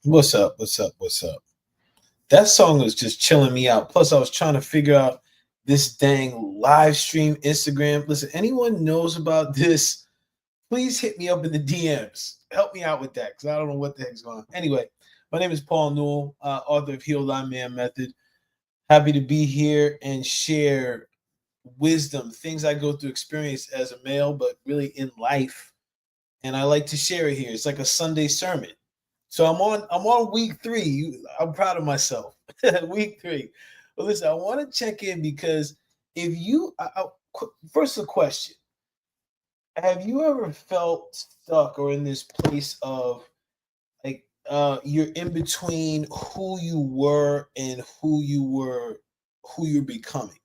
What's up? What's up? What's up? That song was just chilling me out. Plus, I was trying to figure out this dang live stream Instagram. Listen, anyone knows about this, please hit me up in the DMs. Help me out with that because I don't know what the heck's going on. Anyway, my name is Paul Newell, author of Heal.Thy.Man Method. Happy to be here and share wisdom, things I go through experience as a male, but really in life. And I like to share it here. It's like a Sunday sermon. So I'm on week 3. I'm proud of myself. Week 3. But listen, I want to check in because if you first a question: have you ever felt stuck or in this place of like you're in between who you were and who you're becoming?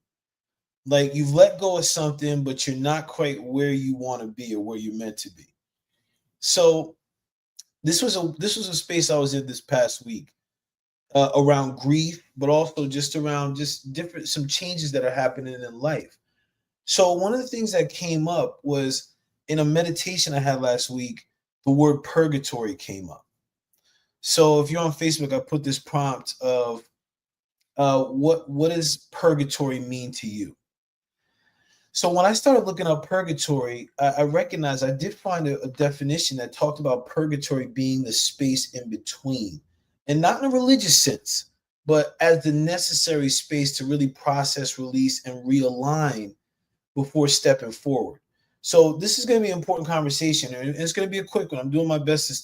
Like you've let go of something, but you're not quite where you want to be or where you're meant to be. So this was a space I was in this past week around grief, but also just around just different some changes that are happening in life. So one of the things that came up was in a meditation I had last week, the word purgatory came up. So if you're on Facebook, I put this prompt of what does purgatory mean to you? So when I started looking up purgatory, I recognized I did find a definition that talked about purgatory being the space in between, and not in a religious sense, but as the necessary space to really process, release, and realign before stepping forward. So this is going to be an important conversation, and it's going to be a quick one. I'm doing my best to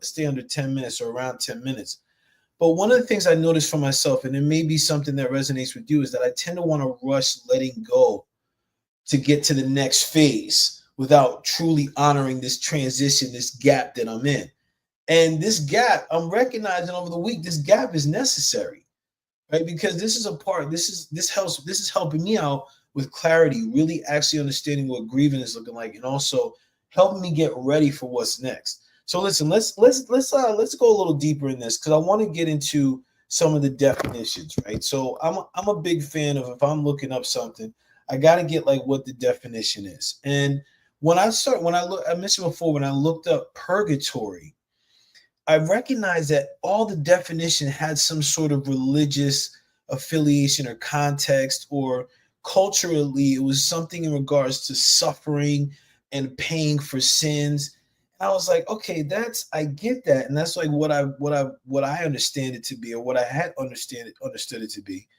stay under 10 minutes or around 10 minutes. But one of the things I noticed for myself, and it may be something that resonates with you, is that I tend to want to rush letting go to get to the next phase without truly honoring this transition, this gap that I'm in. And this gap, I'm recognizing over the week, this gap is necessary, right? Because this is a part, this is helping me out with clarity, really actually understanding what grieving is looking like, and also helping me get ready for what's next. So listen, let's go a little deeper in this because I want to get into some of the definitions, right? So I'm a big fan of if I'm looking up something, I got to get like what the definition is. And I mentioned before, when I looked up purgatory, I recognized that all the definition had some sort of religious affiliation or context, or culturally, it was something in regards to suffering and paying for sins. And I was like, okay, I get that, and that's like what I understand it to be, or what I had understood it to be.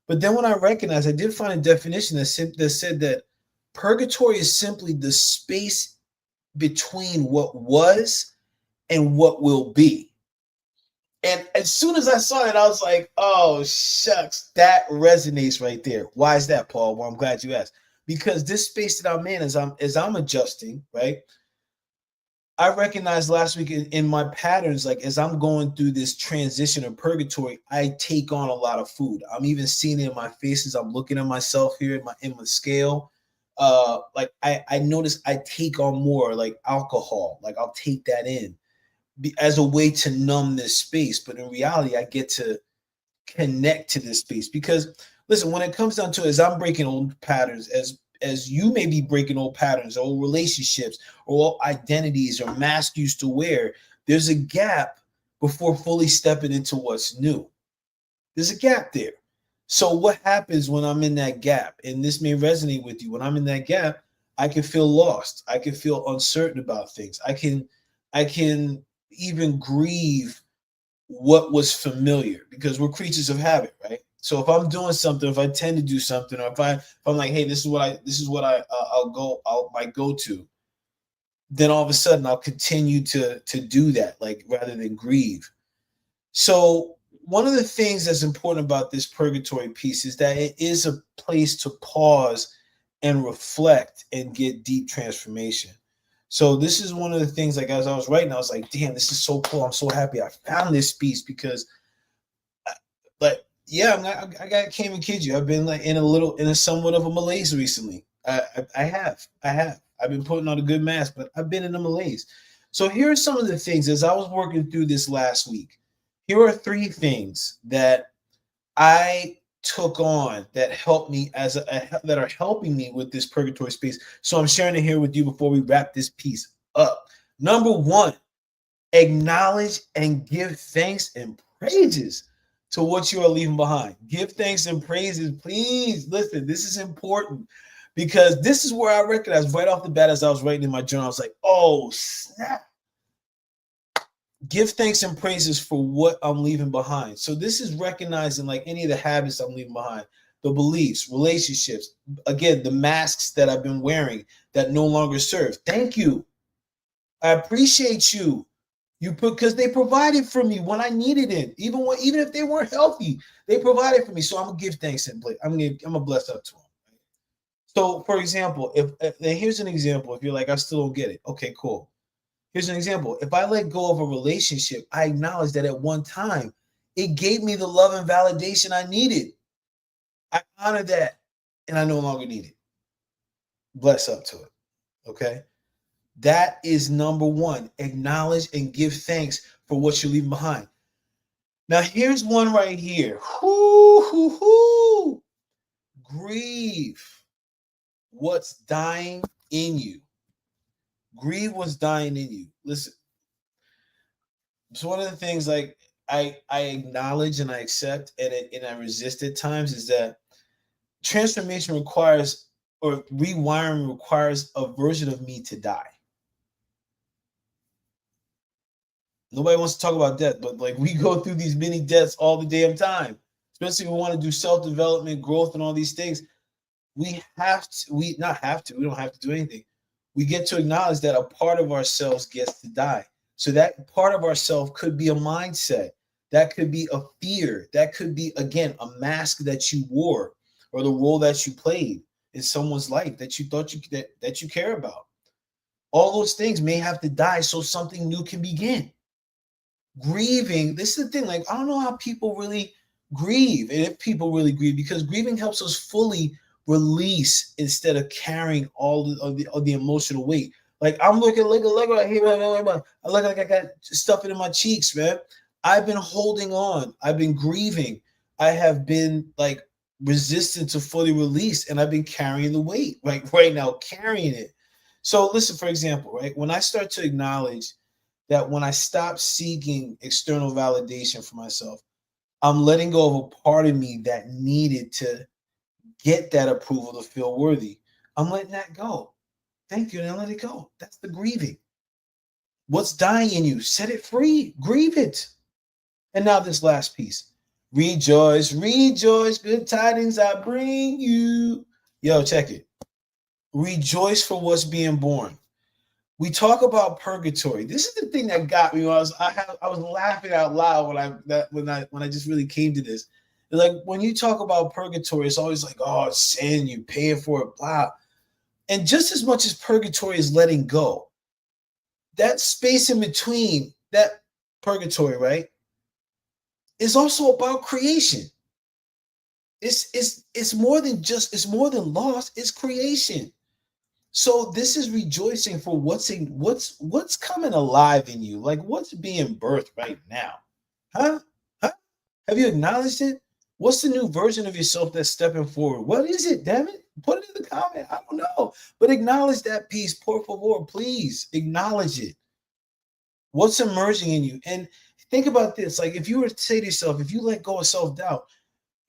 But then when I recognized, I did find a definition that said that purgatory is simply the space between what was and what will be. And as soon as I saw it, I was like, oh, shucks, that resonates right there. Why is that, Paul? Well, I'm glad you asked. Because this space that I'm in, as I'm adjusting, right? I recognized last week in my patterns, like as I'm going through this transition of purgatory, I take on a lot of food. I'm even seeing it in my faces. I'm looking at myself here in my scale. Like I notice I take on more like alcohol. Like I'll take that in as a way to numb this space. But in reality, I get to connect to this space because listen, when it comes down to it, as I'm breaking old patterns, as you may be breaking old patterns or relationships or identities or masks you used to wear, there's a gap before fully stepping into what's new. There's a gap there. So what happens when I'm in that gap? And this may resonate with you. When I'm in that gap, I can feel lost. I can feel uncertain about things. I can even grieve what was familiar because we're creatures of habit, right? So if I'm doing something, if I tend to do something, or if I'm like, hey, I'll my go to, then all of a sudden I'll continue to do that, like rather than grieve. So one of the things that's important about this purgatory piece is that it is a place to pause and reflect and get deep transformation. So this is one of the things, like as I was writing, I was like, damn, this is so cool. I'm so happy I found this piece because like, yeah, can't even kid you. I've been like in a somewhat of a malaise recently. I have. I've been putting on a good mask, but I've been in a malaise. So here are some of the things as I was working through this last week. Here are 3 things that I took on that helped me that are helping me with this purgatory space. So I'm sharing it here with you before we wrap this piece up. Number 1, Acknowledge and give thanks and praises to what you are leaving behind. Give thanks and praises. Please listen, this is important because this is where I recognized right off the bat as I was writing in my journal. I was like, oh, snap. Give thanks and praises for what I'm leaving behind. So this is recognizing like any of the habits I'm leaving behind, the beliefs, relationships, again, the masks that I've been wearing that no longer serve. Thank you. I appreciate you. You put because they provided for me when I needed it. Even if they weren't healthy, they provided for me. So I'm gonna give thanks and I'm gonna bless up to them. So, for example, if here's an example. If you're like, I still don't get it. Okay, cool. Here's an example. If I let go of a relationship, I acknowledge that at one time it gave me the love and validation I needed. I honor that, and I no longer need it. Bless up to it. Okay. That is number one. Acknowledge and give thanks for what you're leaving behind. Now, here's one right here. Grieve what's dying in you. Grieve what's dying in you. Listen, it's one of the things like I acknowledge and I accept and I resist at times is that transformation requires or rewiring requires a version of me to die. Nobody wants to talk about death, but like we go through these many deaths all the damn time. Especially if we want to do self-development, growth, and all these things. We not have to, we don't have to do anything. We get to acknowledge that a part of ourselves gets to die. So that part of ourselves could be a mindset. That could be a fear. That could be, again, a mask that you wore or the role that you played in someone's life that you thought that you care about. All those things may have to die so something new can begin. Grieving, this is the thing, like I don't know how people really grieve and if people really grieve because grieving helps us fully release instead of carrying all of the emotional weight. Like I'm looking like right here, I look like I got stuff in my cheeks, man. I've been holding on, I've been grieving, I have been like resistant to fully release, and I've been carrying the weight, like right now, carrying it. So listen, for example, right, when I start to acknowledge that when I stop seeking external validation for myself, I'm letting go of a part of me that needed to get that approval to feel worthy. I'm letting that go. Thank you, and I let it go. That's the grieving. What's dying in you? Set it free. Grieve it. And now this last piece. Rejoice, rejoice, good tidings I bring you. Yo, check it. Rejoice for what's being born. We talk about purgatory. This is the thing that got me when I was laughing out loud when I just really came to this. Like when you talk about purgatory, it's always like, oh, it's sin, you paying for it, blah. And just as much as purgatory is letting go, that space in between, that purgatory, right, is also about creation. It's more than loss, it's creation. So this is rejoicing for what's coming alive in you, like what's being birthed right now, huh? Have you acknowledged it? What's the new version of yourself that's stepping forward? What is it? Damn it! Put it in the comment. I don't know, but acknowledge that piece, por favor, please acknowledge it. What's emerging in you, and think about this: like if you were to say to yourself, if you let go of self-doubt,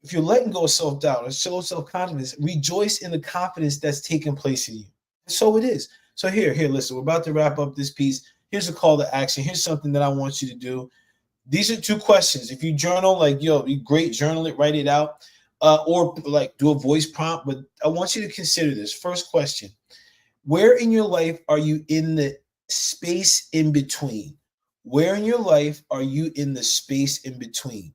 if you're letting go of self-doubt or show self-confidence, rejoice in the confidence that's taking place in you. So it is. So here, listen, we're about to wrap up this piece. Here's a call to action. Here's something that I want you to do. These are 2 questions. If you journal, like, yo, be great, journal it, write it out, or like do a voice prompt. But I want you to consider this. First question: where in your life are you in the space in between? Where in your life are you in the space in between?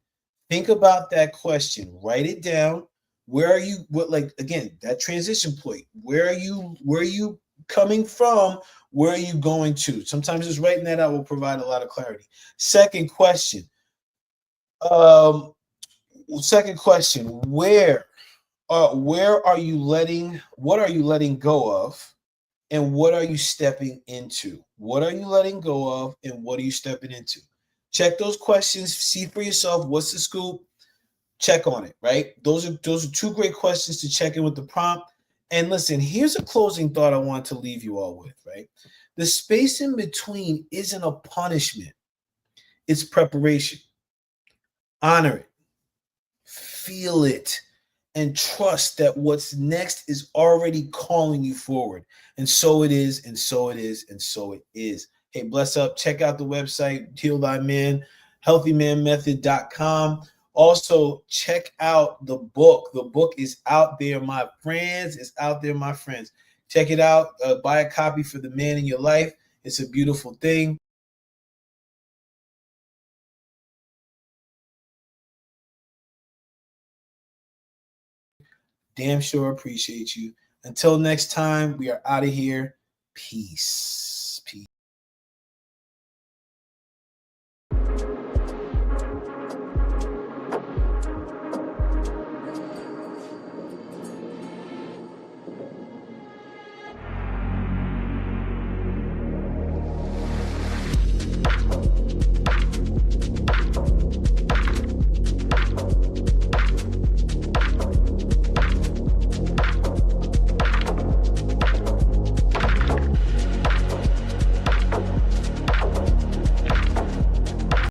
Think about that question. Write it down. Where are you? What, like, again, that transition point. Where are you coming from? Where are you going to? Sometimes just writing that out will provide a lot of clarity. Second question. Where are you letting? What are you letting go of? And what are you stepping into? What are you letting go of? And what are you stepping into? Check those questions. See for yourself. What's the scoop? Check on it, right? Those are 2 great questions to check in with the prompt. And listen, here's a closing thought I want to leave you all with, right? The space in between isn't a punishment. It's preparation. Honor it. Feel it. And trust that what's next is already calling you forward. And so it is, and so it is, and so it is. Hey, bless up. Check out the website, Heal.Thy.Man, HealthyManMethod.com. Also, check out the book. The book is out there, my friends. It's out there, my friends. Check it out. Buy a copy for the man in your life. It's a beautiful thing. Damn sure appreciate you. Until next time, we are out of here. Peace.